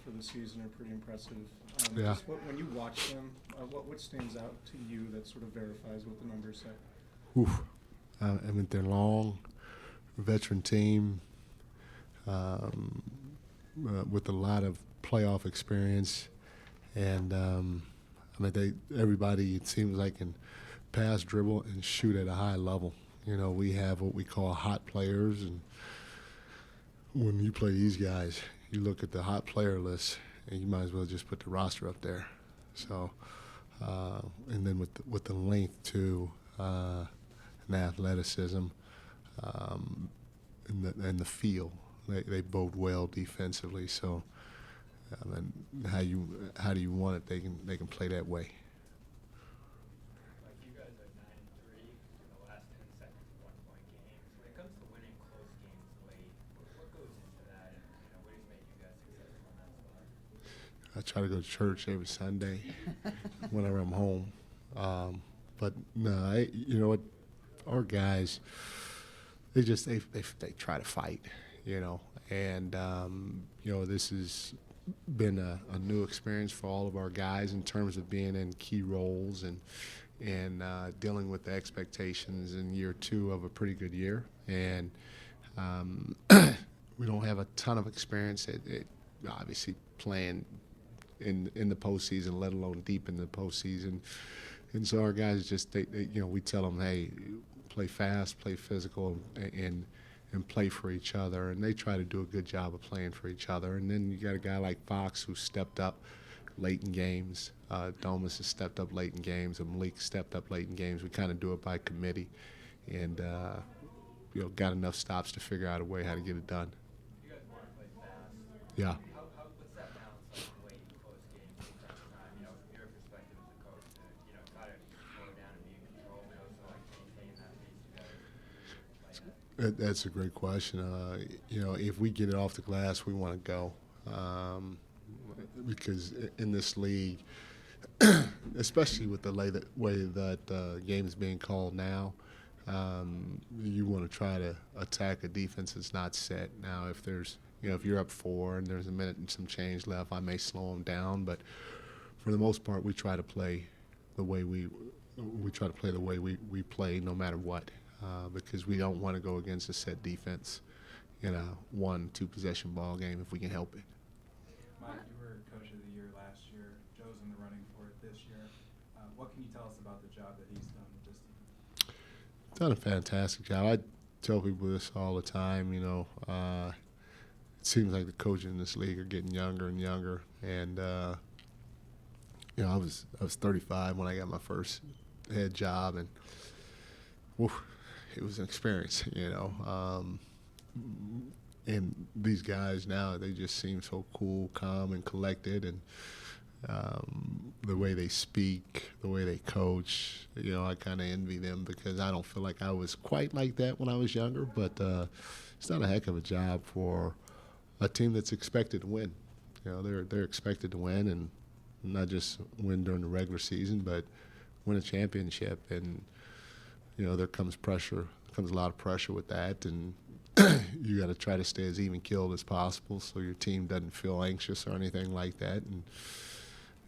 for the season are pretty impressive. Yeah. Just when you watch them, what stands out to you that sort of verifies what the numbers say? Oof. I mean, they're long, veteran team with a lot of playoff experience, and I mean, everybody, it seems like, can pass, dribble, and shoot at a high level. You know, we have what we call hot players, and when you play these guys, you look at the hot player list, and you might as well just put the roster up there. So, and then with the length too, and athleticism, and the feel, they bode well defensively. So, I mean, how do you want it? They can play that way. Like you guys are 9-3 in the last 10 seconds of 1-point games. When it comes to winning close games late, what goes into that, and what has made you guys successful in that spot? I try to go to church every Sunday whenever I'm home. But no, you know what? Our guys, they try to fight, you know, and you know, this has been a new experience for all of our guys in terms of being in key roles and dealing with the expectations in year two of a pretty good year. And we don't have a ton of experience at obviously playing in the postseason, let alone deep in the postseason. And so our guys just, they you know, we tell them, hey, play fast, play physical, and play for each other. And they try to do a good job of playing for each other. And then you got a guy like Fox who stepped up late in games. Domas has stepped up late in games, and Malik stepped up late in games. We kind of do it by committee, and you know, got enough stops to figure out a way how to get it done. You guys want to play fast. Yeah. What's that balance like late in close games, crunch time? You know, from your perspective as a coach, to try to slow down and be in control, but also like maintain that pace you guys play at. That's a great question. You know, if we get it off the glass, we want to go, because in this league, especially with the way that game is being called now, you want to try to attack a defense that's not set. Now, if you're up 4 and there's a minute and some change left, I may slow them down. But for the most part, we try to play the way we play no matter what, because we don't want to go against a set defense in a 1-2 possession ball game if we can help it. Mike, you were Coach of the Year last year. Joe's in the running for it this year. What can you tell us about the job that he's done with this team? Done a fantastic job. I tell people this all the time. You know, it seems like the coaches in this league are getting younger and younger. And you know, I was 35 when I got my first head job, and it was an experience. You know. And these guys now, they just seem so cool, calm, and collected, and the way they speak, the way they coach, you know, I kind of envy them because I don't feel like I was quite like that when I was younger, but it's done a heck of a job for a team that's expected to win. You know, they're expected to win, and not just win during the regular season, but win a championship. And, you know, there comes a lot of pressure with that, and you got to try to stay as even-keeled as possible so your team doesn't feel anxious or anything like that. And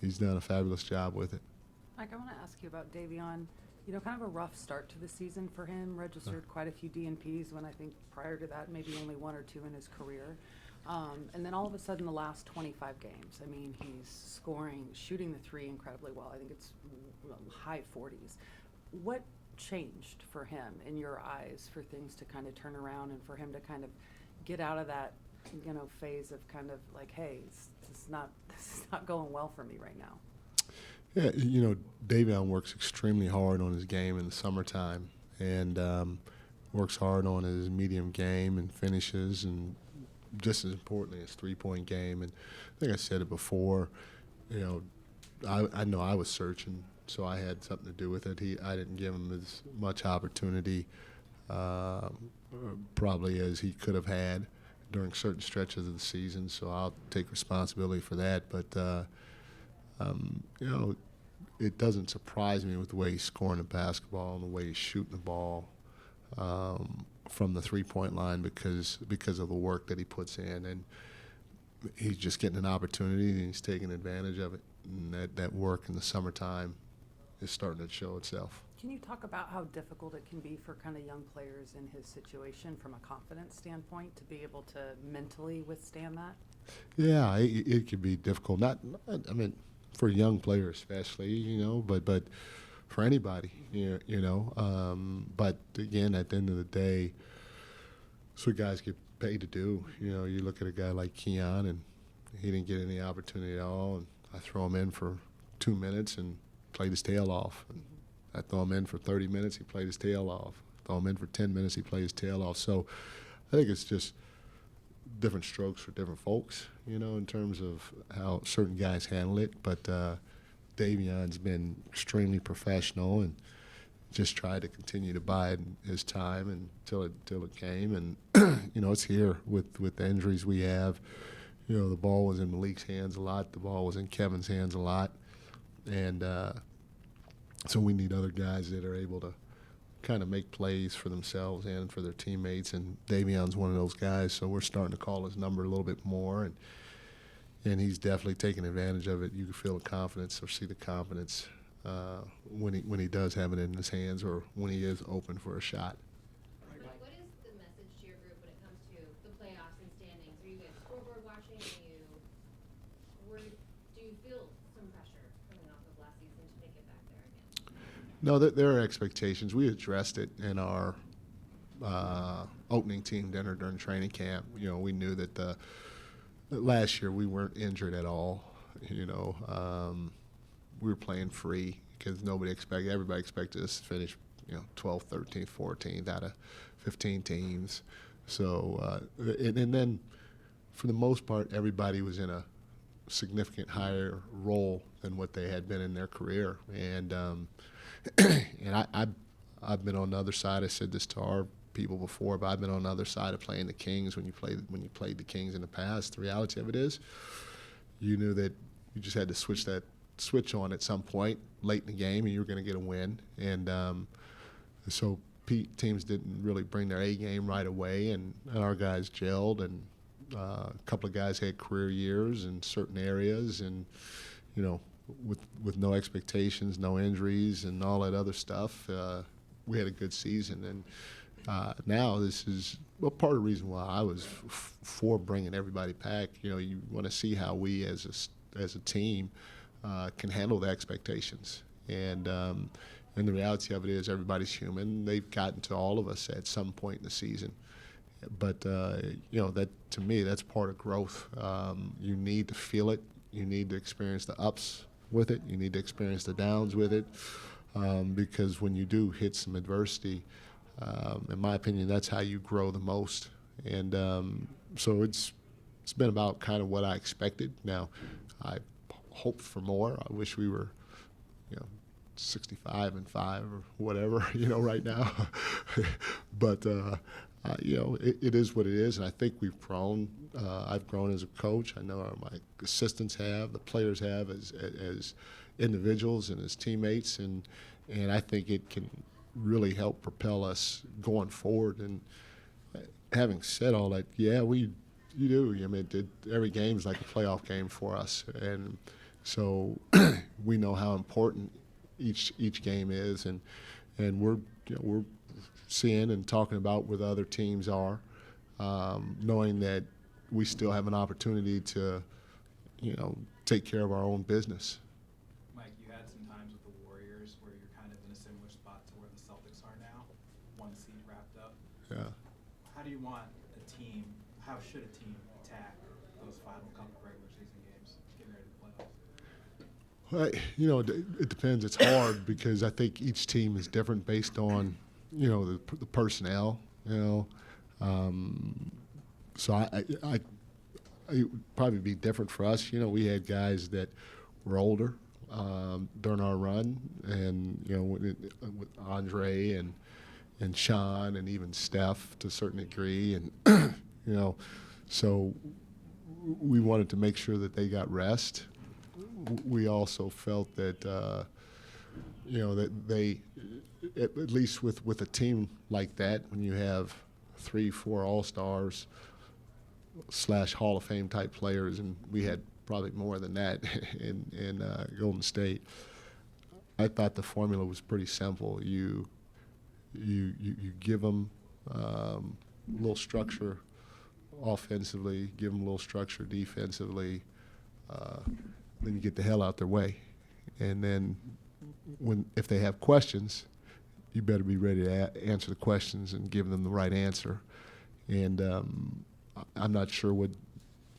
he's done a fabulous job with it. Mike, I want to ask you about Davion. You know, kind of a rough start to the season for him. Registered quite a few DNPs when I think prior to that maybe only 1 or 2 in his career. And then all of a sudden the last 25 games, I mean, he's scoring, shooting the 3 incredibly well. I think it's high 40s. What changed for him in your eyes for things to kind of turn around and for him to kind of get out of that, you know, phase of kind of like, hey, this is not going well for me right now? Yeah, you know, Davion works extremely hard on his game in the summertime, and works hard on his medium game and finishes, and just as importantly, his three-point game. And I think I said it before, you know, I know I was searching, so I had something to do with it. I didn't give him as much opportunity probably as he could have had during certain stretches of the season, so I'll take responsibility for that. But, you know, it doesn't surprise me with the way he's scoring the basketball and the way he's shooting the ball from the three-point line because of the work that he puts in. And he's just getting an opportunity and he's taking advantage of it. And that work in the summertime is starting to show itself. Can you talk about how difficult it can be for kind of young players in his situation from a confidence standpoint to be able to mentally withstand that? Yeah, it could be difficult. I mean, for a young player especially, but for anybody, But again, at the end of the day, that's what guys get paid to do. You look at a guy like Keon, and he didn't get any opportunity at all, and I throw him in for 2 minutes and played his tail off. And I throw him in for 30 minutes, he played his tail off. Throw him in for 10 minutes, he played his tail off. So I think it's just different strokes for different folks, in terms of how certain guys handle it. But Davion's been extremely professional and just tried to continue to bide his time until it came. And, it's here with the injuries we have. The ball was in Malik's hands a lot. The ball was in Kevin's hands a lot. And so we need other guys that are able to kind of make plays for themselves and for their teammates. And Davion's one of those guys, so we're starting to call his number a little bit more. And he's definitely taking advantage of it. You can feel the confidence or see the confidence when he does have it in his hands or when he is open for a shot. What is the message to your group when it comes to the playoffs and standings? Are you guys scoreboard watching? Do you feel some pressure coming off of last season to make it back there again? No, there are expectations. We addressed it in our opening team dinner during training camp. We knew that last year we weren't injured at all. We were playing free because everybody expected us to finish, 12th, 13th, 14th out of 15 teams. So, and then for the most part, everybody was in a significant higher role than what they had been in their career. And I've been on the other side. I said this to our people before, but I've been on the other side of playing the Kings when you played the Kings in the past. The reality of it is, you knew that you just had to switch on at some point late in the game, and you were going to get a win. And so teams didn't really bring their A game right away, and our guys gelled, and a couple of guys had career years in certain areas, and with no expectations, no injuries, and all that other stuff, we had a good season. And now this is part of the reason why I was for bringing everybody back. You want to see how we as a team can handle the expectations. And the reality of it is, everybody's human. They've gotten to all of us at some point in the season. But that, to me, that's part of growth. You need to feel it. You need to experience the ups with it. You need to experience the downs with it, because when you do hit some adversity, in my opinion, that's how you grow the most. And so it's been about kind of what I expected. Now, I hoped for more. I wish we were, 65-5 or whatever, right now. But it is what it is, and I think we've grown. I've grown as a coach. I know my assistants have, the players have as individuals and as teammates, and I think it can really help propel us going forward. And having said all that, yeah, you do. I mean, every game is like a playoff game for us, and so we know how important each game is, and we're seeing and talking about where the other teams are, knowing that we still have an opportunity to, take care of our own business. Mike, you had some times with the Warriors where you're kind of in a similar spot to where the Celtics are now, one seed wrapped up. Yeah. How should a team attack those final couple regular season games, getting ready to the playoffs? Well, it depends. It's hard because I think each team is different based on, the personnel. So it would probably be different for us. We had guys that were older during our run, and with Andre and Sean and even Steph to a certain degree, and so we wanted to make sure that they got rest. We also felt that that they, at least with a team like that, when you have 3-4 all-stars, slash Hall of Fame type players, and we had probably more than that in Golden State. I thought the formula was pretty simple. You give them a little structure offensively, give them a little structure defensively, then you get the hell out their way. And then if they have questions, you better be ready to answer the questions and give them the right answer. And I'm not sure what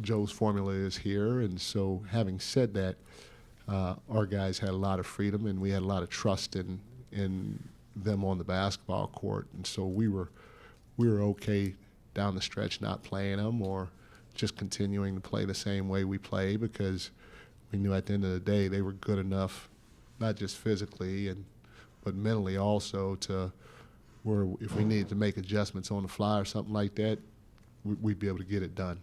Joe's formula is here. And so having said that, our guys had a lot of freedom, and we had a lot of trust in them on the basketball court. And so we were okay down the stretch not playing them or just continuing to play the same way we play, because we knew at the end of the day they were good enough, not just physically but mentally also, to where if we needed to make adjustments on the fly or something like that, we'd be able to get it done.